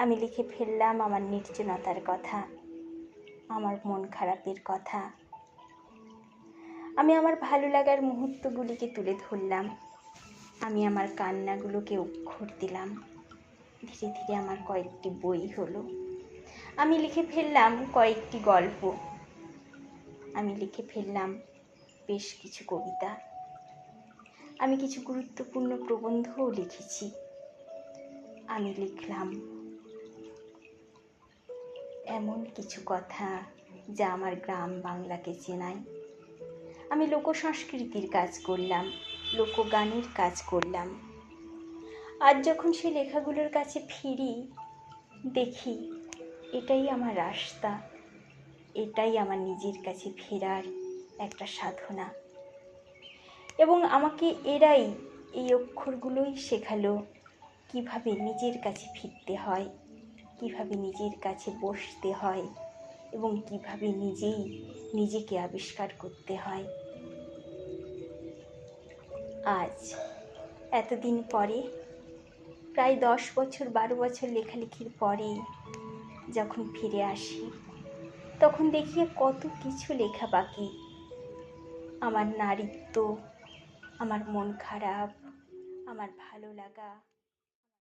আমি লিখে ফেললাম আমার নির্জনতার কথা, আমার মন খারাপের কথা। আমি আমার ভালো লাগার মুহূর্তগুলিকে তুলে ধরলাম, আমি আমার কান্নাগুলোকে অক্ষর দিলাম। ধীরে ধীরে আমার কয়েকটি বই হলো। আমি লিখে ফেললাম কয়েকটি গল্প, আমি লিখে ফেললাম বেশ কিছু কবিতা, আমি কিছু গুরুত্বপূর্ণ প্রবন্ধও লিখেছি। আমি লিখলাম এমন কিছু কথা যা আমার গ্রাম বাংলাকে চেনায়। আমি লোকসংস্কৃতির কাজ করলাম, লোকগানের কাজ করলাম। আজ যখন সে লেখাগুলোর কাছে ফিরি, দেখি এটাই আমার রাস্তা, এটাই আমার নিজের কাছে ফেরার একটা সাধনা। এবং আমাকে এরাই, এই অক্ষরগুলোই শেখালো কিভাবে নিজের কাছে ফিরতে হয়, কিভাবে নিজের কাছে বসতে হয় এবং কিভাবে নিজেই নিজেকে আবিষ্কার করতে হয়। আজ এতদিন পরে, প্রায় 10 বছর 12 বছর লেখালেখির পরে যখন ফিরে আসি, তখন দেখি কত কিছু লেখা বাকি। আমার নারীত্ব, আমার মন খারাপ, আমার ভালো লাগা।